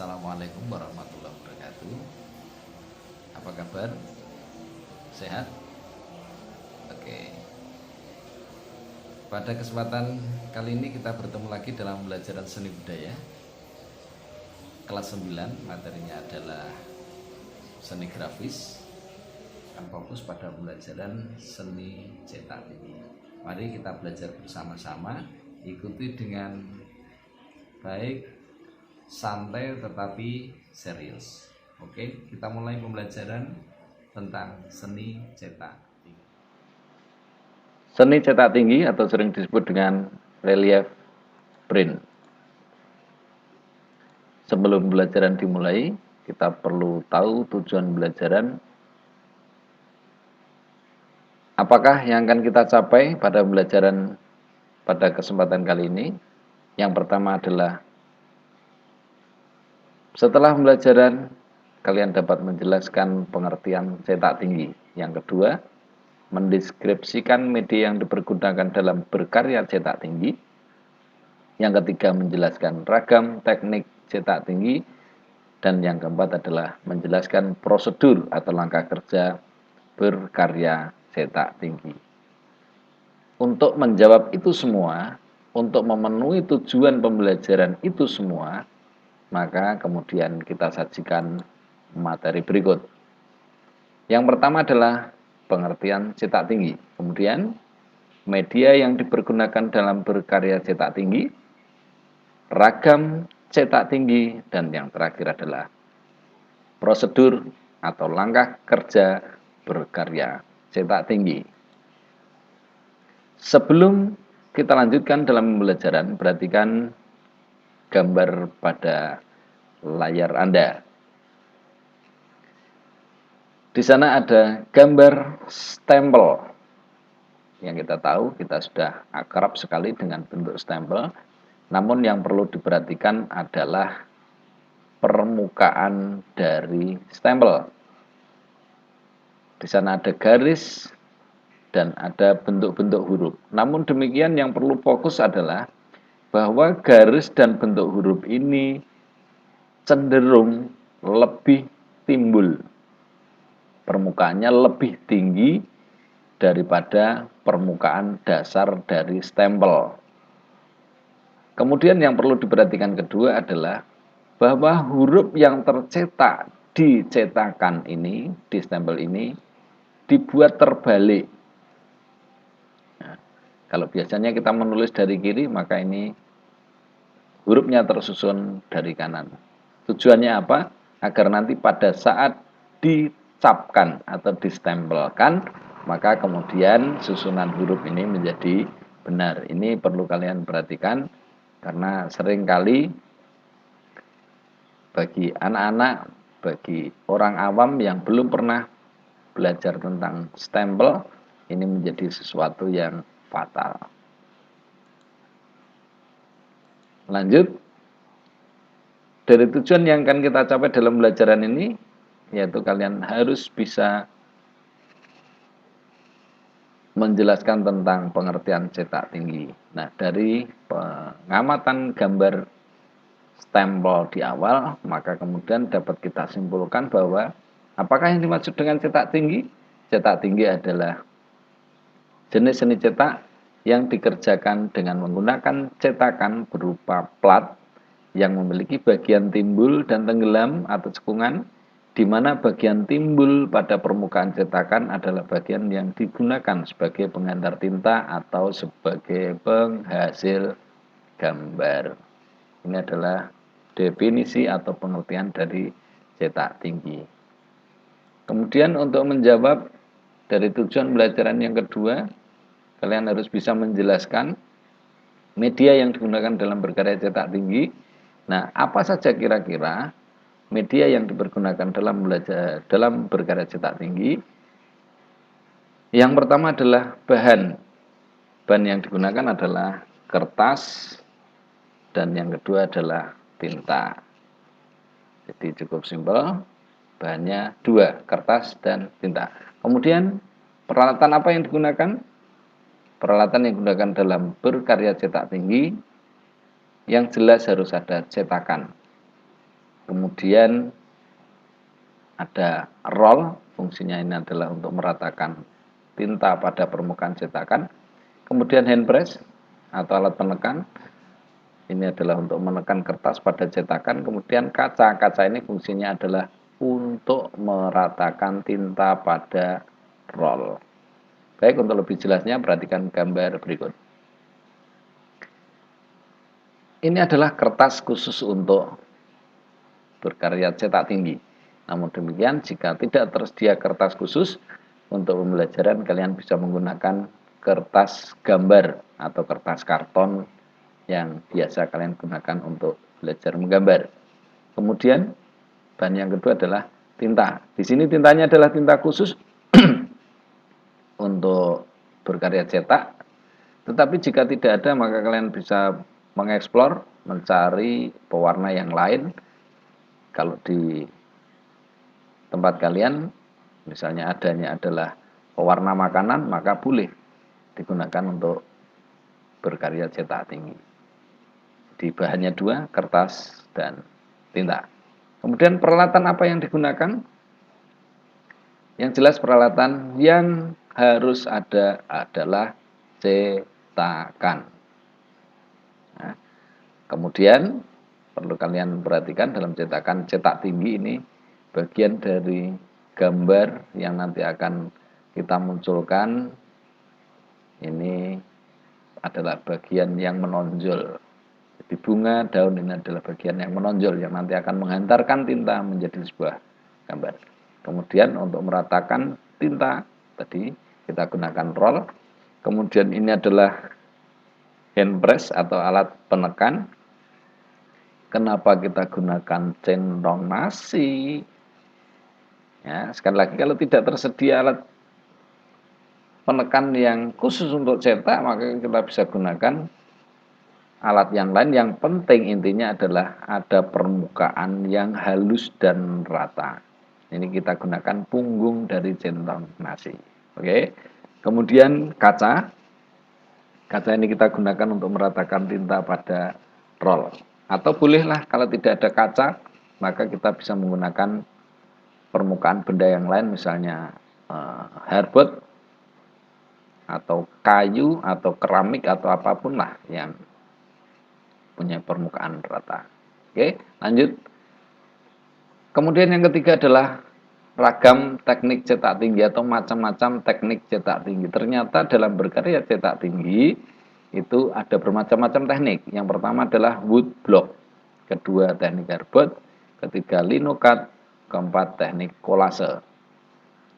Assalamualaikum warahmatullahi wabarakatuh. Apa kabar? Sehat? Oke. Pada kesempatan kali ini kita bertemu lagi dalam pembelajaran seni budaya kelas 9. Materinya adalah seni grafis, akan fokus pada pembelajaran seni cetak tinggi. Mari kita belajar bersama-sama, ikuti dengan baik, santai tetapi serius. Oke, kita mulai pembelajaran tentang seni cetak tinggi. Seni cetak tinggi atau sering disebut dengan relief print. Sebelum pembelajaran dimulai, kita perlu tahu tujuan pembelajaran. Apakah yang akan kita capai pada pembelajaran pada kesempatan kali ini? Yang pertama adalah setelah pembelajaran, kalian dapat menjelaskan pengertian cetak tinggi. Yang kedua, mendeskripsikan media yang dipergunakan dalam berkarya cetak tinggi. Yang ketiga, menjelaskan ragam teknik cetak tinggi. Dan yang keempat adalah menjelaskan prosedur atau langkah kerja berkarya cetak tinggi. Untuk menjawab itu semua, untuk memenuhi tujuan pembelajaran itu semua, maka kemudian kita sajikan materi berikut. Yang pertama adalah pengertian cetak tinggi. Kemudian media yang dipergunakan dalam berkarya cetak tinggi, ragam cetak tinggi, dan yang terakhir adalah prosedur atau langkah kerja berkarya cetak tinggi. Sebelum kita lanjutkan dalam pembelajaran, perhatikan gambar pada layar Anda. Di sana ada gambar stempel. Yang kita tahu, kita sudah akrab sekali dengan bentuk stempel. Namun yang perlu diperhatikan adalah permukaan dari stempel. Di sana ada garis dan ada bentuk-bentuk huruf. Namun demikian yang perlu fokus adalah bahwa garis dan bentuk huruf ini cenderung lebih timbul. Permukaannya lebih tinggi daripada permukaan dasar dari stempel. Kemudian yang perlu diperhatikan kedua adalah bahwa huruf yang tercetak di cetakan ini, di stempel ini, dibuat terbalik. Kalau biasanya kita menulis dari kiri, maka ini hurufnya tersusun dari kanan. Tujuannya apa? Agar nanti pada saat dicapkan atau distempelkan, maka kemudian susunan huruf ini menjadi benar. Ini perlu kalian perhatikan, karena seringkali bagi anak-anak, bagi orang awam yang belum pernah belajar tentang stempel, ini menjadi sesuatu yang fatal. Lanjut, dari tujuan yang akan kita capai dalam pembelajaran ini, yaitu kalian harus bisa menjelaskan tentang pengertian cetak tinggi. Nah, dari pengamatan gambar stempel di awal, maka kemudian dapat kita simpulkan bahwa apakah yang dimaksud dengan cetak tinggi? Cetak tinggi adalah jenis seni cetak yang dikerjakan dengan menggunakan cetakan berupa plat yang memiliki bagian timbul dan tenggelam atau cekungan, di mana bagian timbul pada permukaan cetakan adalah bagian yang digunakan sebagai pengantar tinta atau sebagai penghasil gambar. Ini adalah definisi atau pengertian dari cetak tinggi. Kemudian untuk menjawab dari tujuan pembelajaran yang kedua, kalian harus bisa menjelaskan media yang digunakan dalam berkarya cetak tinggi. Nah, apa saja kira-kira media yang dipergunakan dalam berkarya cetak tinggi? Yang pertama adalah bahan. Bahan yang digunakan adalah kertas, dan yang kedua adalah tinta. Jadi cukup simpel, bahannya dua, kertas dan tinta. Kemudian peralatan apa yang digunakan? Peralatan yang digunakan dalam berkarya cetak tinggi, yang jelas harus ada cetakan. Kemudian ada roll, fungsinya ini adalah untuk meratakan tinta pada permukaan cetakan. Kemudian hand press atau alat penekan, ini adalah untuk menekan kertas pada cetakan. Kemudian kaca, kaca ini fungsinya adalah untuk meratakan tinta pada roll. Baik, untuk lebih jelasnya perhatikan gambar berikut. Ini adalah kertas khusus untuk berkarya cetak tinggi. Namun demikian, jika tidak tersedia kertas khusus untuk pembelajaran, kalian bisa menggunakan kertas gambar atau kertas karton yang biasa kalian gunakan untuk belajar menggambar. Kemudian, bahan yang kedua adalah tinta. Di sini tintanya adalah tinta khusus untuk berkarya cetak. Tetapi jika tidak ada, maka kalian bisa mengeksplor, mencari pewarna yang lain. Kalau di tempat kalian misalnya adanya adalah pewarna makanan, maka boleh digunakan untuk berkarya cetak tinggi. Di bahannya dua, kertas dan tinta. Kemudian peralatan apa yang digunakan? Yang jelas peralatan yang harus ada adalah cetakan. Nah, kemudian perlu kalian perhatikan dalam cetakan cetak tinggi ini, bagian dari gambar yang nanti akan kita munculkan ini adalah bagian yang menonjol. Jadi bunga, daun ini adalah bagian yang menonjol yang nanti akan menghantarkan tinta menjadi sebuah gambar. Kemudian untuk meratakan tinta tadi kita gunakan roll. Kemudian ini adalah hand press atau alat penekan. Kenapa kita gunakan centong nasi? Ya, sekali lagi, kalau tidak tersedia alat penekan yang khusus untuk cetak, maka kita bisa gunakan alat yang lain. Yang penting intinya adalah ada permukaan yang halus dan rata. Ini kita gunakan punggung dari centong nasi. Oke. Kemudian kaca. Kaca ini kita gunakan untuk meratakan tinta pada roll. Atau bolehlah kalau tidak ada kaca, maka kita bisa menggunakan permukaan benda yang lain, misalnya hardboard atau kayu atau keramik atau apapun lah yang punya permukaan rata. Oke, lanjut. Kemudian yang ketiga adalah ragam teknik cetak tinggi atau macam-macam teknik cetak tinggi. Ternyata dalam berkarya cetak tinggi itu ada bermacam-macam teknik. Yang pertama adalah wood block, kedua teknik hardboard, ketiga linocut, keempat teknik kolase.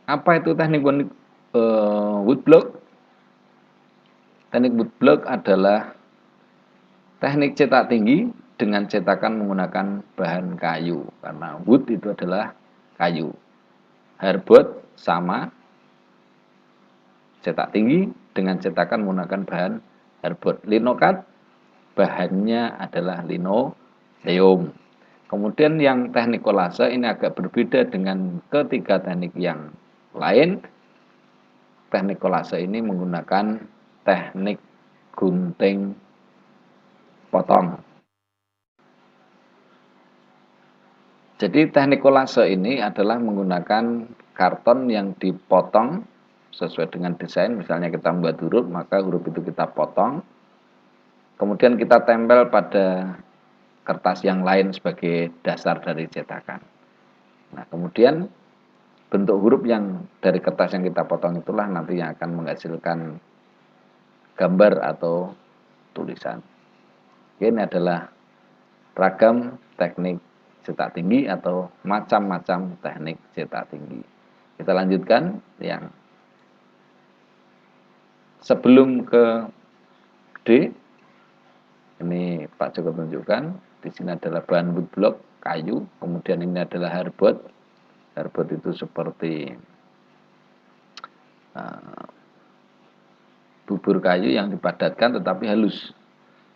Apa itu teknik wood block? Teknik wood block adalah teknik cetak tinggi dengan cetakan menggunakan bahan kayu, karena wood itu adalah kayu. Hardboard sama, cetak tinggi dengan cetakan menggunakan bahan hardboard. Linocut bahannya adalah linoleum. Kemudian yang teknik kolase ini agak berbeda dengan ketiga teknik yang lain. Teknik kolase ini menggunakan teknik gunting potong. Jadi teknik kolase ini adalah menggunakan karton yang dipotong sesuai dengan desain. Misalnya kita membuat huruf, maka huruf itu kita potong. Kemudian kita tempel pada kertas yang lain sebagai dasar dari cetakan. Nah, kemudian bentuk huruf yang dari kertas yang kita potong itulah nanti yang akan menghasilkan gambar atau tulisan. Ini adalah ragam teknik cetak tinggi atau macam-macam teknik cetak tinggi. Kita lanjutkan yang sebelum ke D. Ini Pak Joko tunjukkan. Di sini adalah bahan wood block, kayu. Kemudian ini adalah hardboard. Hardboard itu seperti bubur kayu yang dipadatkan tetapi halus.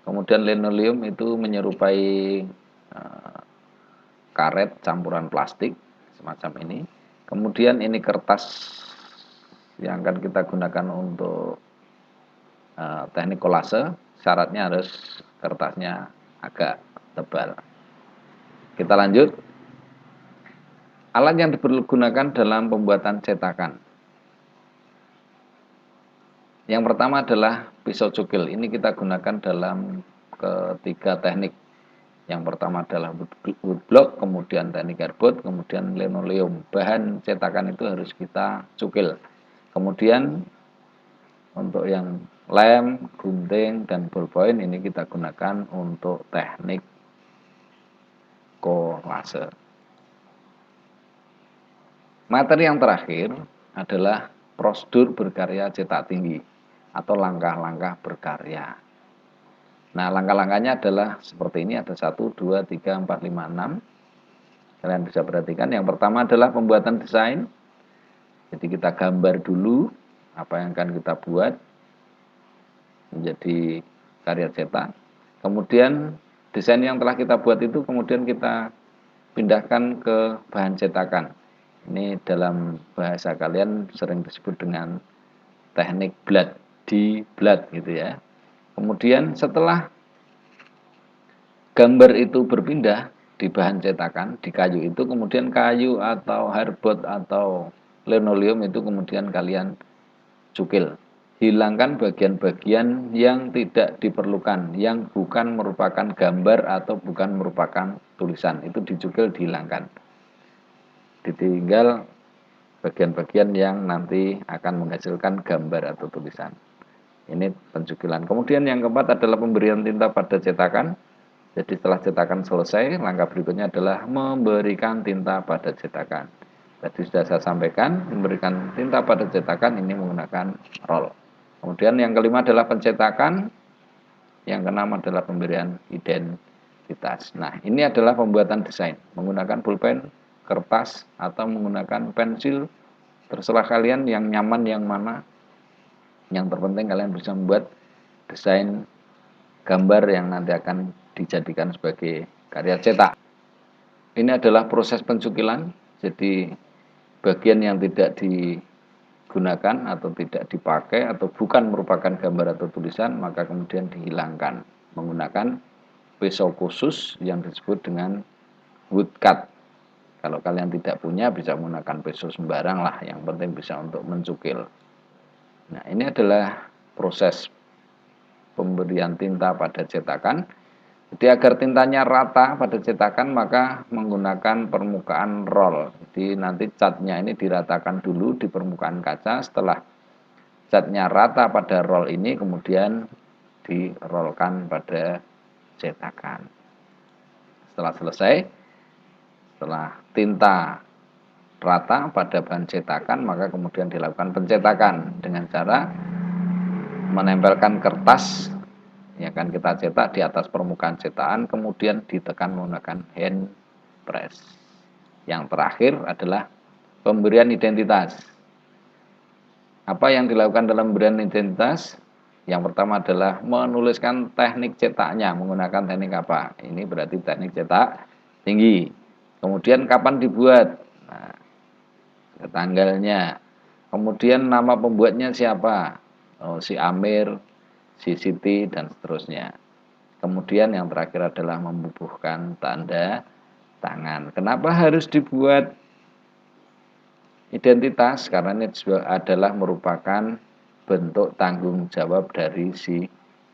Kemudian linoleum itu menyerupai karet campuran plastik semacam ini. Kemudian ini kertas yang akan kita gunakan untuk teknik kolase. Syaratnya harus kertasnya agak tebal. Kita lanjut. Alat yang dipergunakan dalam pembuatan cetakan. Yang pertama adalah pisau cukil. Ini kita gunakan dalam ketiga teknik. Yang pertama adalah woodblock, kemudian teknik airboard, kemudian linoleum. Bahan cetakan itu harus kita cukil. Kemudian untuk yang lem, gunting, dan ballpoint ini kita gunakan untuk teknik kolase. Materi yang terakhir adalah prosedur berkarya cetak tinggi atau langkah-langkah berkarya. Nah, langkah-langkahnya adalah seperti ini, ada 1, 2, 3, 4, 5, 6. Kalian bisa perhatikan, yang pertama adalah pembuatan desain. Jadi kita gambar dulu apa yang akan kita buat menjadi karya cetak. Kemudian desain yang telah kita buat itu kemudian kita pindahkan ke bahan cetakan. Ini dalam bahasa kalian sering disebut dengan teknik blad, di blad gitu ya. Kemudian setelah gambar itu berpindah di bahan cetakan, di kayu itu, kemudian kayu atau hardboard atau linoleum itu kemudian kalian cukil. Hilangkan bagian-bagian yang tidak diperlukan, yang bukan merupakan gambar atau bukan merupakan tulisan. Itu dicukil, dihilangkan. Ditinggal bagian-bagian yang nanti akan menghasilkan gambar atau tulisan. Ini pencukilan. Kemudian yang keempat adalah pemberian tinta pada cetakan. Jadi setelah cetakan selesai, langkah berikutnya adalah memberikan tinta pada cetakan. Tadi sudah saya sampaikan, memberikan tinta pada cetakan ini menggunakan roll. Kemudian yang kelima adalah pencetakan. Yang keenam adalah pemberian identitas. Nah, ini adalah pembuatan desain menggunakan pulpen, kertas, atau menggunakan pensil. Terserah kalian yang nyaman yang mana. Yang terpenting kalian bisa membuat desain gambar yang nanti akan dijadikan sebagai karya cetak. Ini adalah proses pencukilan. Jadi bagian yang tidak digunakan atau tidak dipakai atau bukan merupakan gambar atau tulisan, maka kemudian dihilangkan menggunakan pisau khusus yang disebut dengan woodcut. Kalau kalian tidak punya bisa menggunakan pisau sembarang lah, yang penting bisa untuk mencukil. Nah, ini adalah proses pemberian tinta pada cetakan. Jadi agar tintanya rata pada cetakan maka menggunakan permukaan roll. Jadi nanti catnya ini diratakan dulu di permukaan kaca. Setelah catnya rata pada roll ini kemudian dirolkan pada cetakan. Setelah selesai, setelah tinta rata pada bahan cetakan maka kemudian dilakukan pencetakan dengan cara menempelkan kertas yang akan kita cetak di atas permukaan cetakan, kemudian ditekan menggunakan hand press. Yang terakhir adalah pemberian identitas. Apa yang dilakukan dalam pemberian identitas? Yang pertama adalah menuliskan teknik cetaknya menggunakan teknik apa? Ini berarti teknik cetak tinggi. Kemudian kapan dibuat? Nah, tanggalnya. Kemudian nama pembuatnya siapa? Oh, si Amir, si Siti, dan seterusnya. Kemudian yang terakhir adalah membubuhkan tanda tangan. Kenapa harus dibuat identitas? Karena ini adalah merupakan bentuk tanggung jawab dari si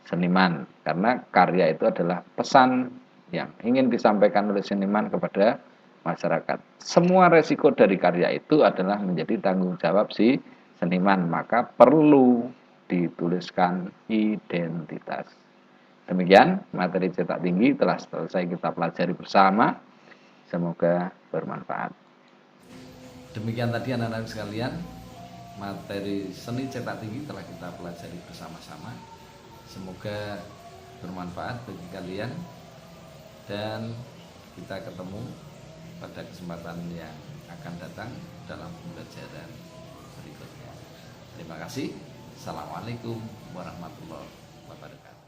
seniman. Karena karya itu adalah pesan yang ingin disampaikan oleh seniman kepada masyarakat. Semua resiko dari karya itu adalah menjadi tanggung jawab si seniman. Maka perlu dituliskan identitas. Demikian materi cetak tinggi telah selesai kita pelajari bersama. Semoga bermanfaat. Demikian tadi anak-anak sekalian, materi seni cetak tinggi telah kita pelajari bersama-sama. Semoga bermanfaat bagi kalian dan kita ketemu pada kesempatan yang akan datang dalam pembelajaran berikutnya. Terima kasih. Assalamualaikum warahmatullahi wabarakatuh.